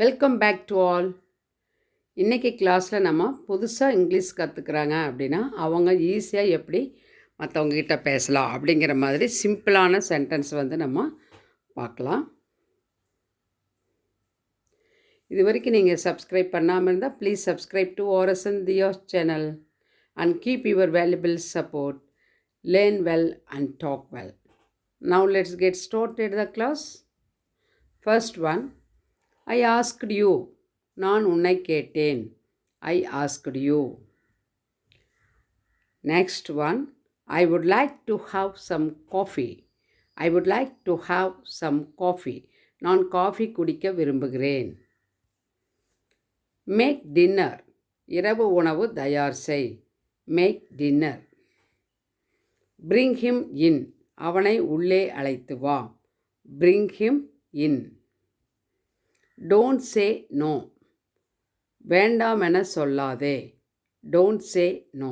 Welcome back to all. இன்றைக்கி கிளாஸில் நம்ம புதுசாக இங்கிலீஷ் கற்றுக்குறாங்க அப்படின்னா அவங்க ஈஸியாக எப்படி மற்றவங்ககிட்ட பேசலாம் அப்படிங்கிற மாதிரி சிம்பிளான சென்டென்ஸ் வந்து நம்ம பார்க்கலாம். இது வரைக்கும் நீங்கள் சப்ஸ்கிரைப் பண்ணாமல் இருந்தால் ப்ளீஸ் சப்ஸ்கிரைப் டு ஓரசன் தியோஸ் channel and keep your valuable support. Learn well and talk well. Now let's get started the class. First one, I asked you. நான் உன்னை கேட்டேன். I asked you. Next one, I would like to have some coffee. I would like to have some coffee. நான் coffee குடிக்க விரும்புகிறேன். Make dinner. இரவு உணவு தயார் செய். Make dinner. Bring him in. அவனை உள்ளே அழைத்து வா. Bring him in. Don't say no. வேண்டாம் என சொல்லாதே. Don't say no.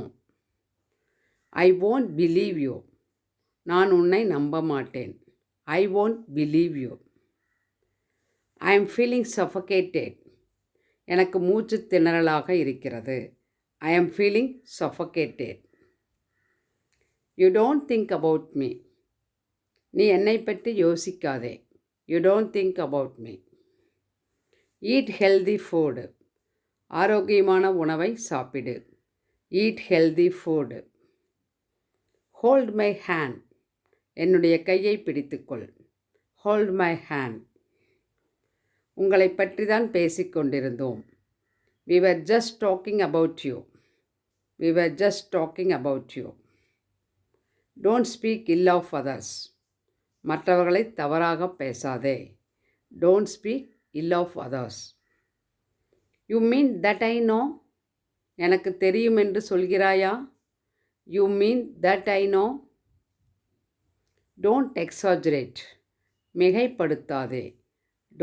I won't believe you. நான் உன்னை நம்ப மாட்டேன். I won't believe you. I am feeling suffocated. எனக்கு மூச்சு திணறலாக இருக்கிறது. I am feeling suffocated. You don't think about me. நீ என்னை பற்றி யோசிக்காதே. You don't think about me. Eat healthy food. ஆரோக்கியமான உணவை சாப்பிடு. Eat healthy food. Hold my hand. என்னுடைய கையை பிடித்துக்கொள். Hold my hand. உங்களை பற்றி தான் பேசிக்கொண்டிருந்தோம். We were just talking about you. We were just talking about you. Don't speak ill of others. மற்றவர்களை தவறாக பேசாதே. Don't speak ill of others. You mean that I know? எனக்கு தெரியும் என்று சொல்கிறாயா? You mean that I know? Don't exaggerate. மிகைப்படுத்தாதே.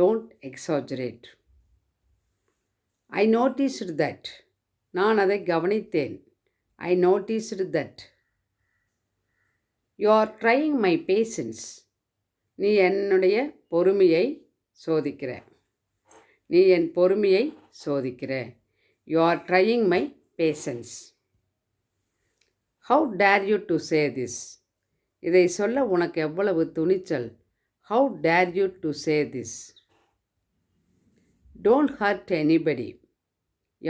Don't exaggerate. I noticed that. நான் அதை கவனித்தேன். I noticed that. You are trying my patience. நீ என்னுடைய பொறுமையை சோதிக்கிற. நீ என் பொறுமையை சோதிக்கிற. You are trying my patience. How dare you to say this? இதை சொல்ல உனக்கு எவ்வளவு துணிச்சல். How dare you to say this? Don't hurt anybody.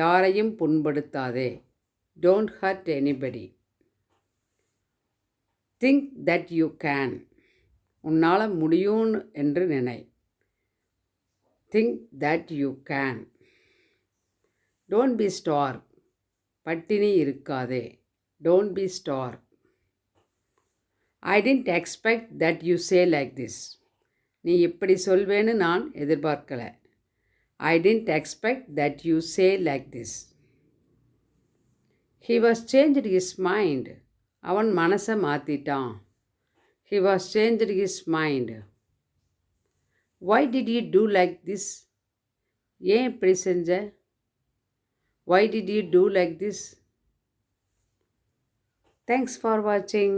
யாரையும் புண்படுத்தாதே. Don't hurt anybody. Think that you can. உன்னால் முடியும் என்று நினை. Think that you can. Don't be starved. பட்டினி இருக்காதே. Don't be starved. I didn't expect that you say like this. நீ இப்படி சொல்வேன்னு நான் எதிர்பார்க்கல. I didn't expect that you say like this. He was changed his mind. அவன் மனசை மாற்றிட்டான். He was changed his mind. Why did you do like this? ஏன் இப்படி செஞ்ச? Why did you do like this? Thanks for watching.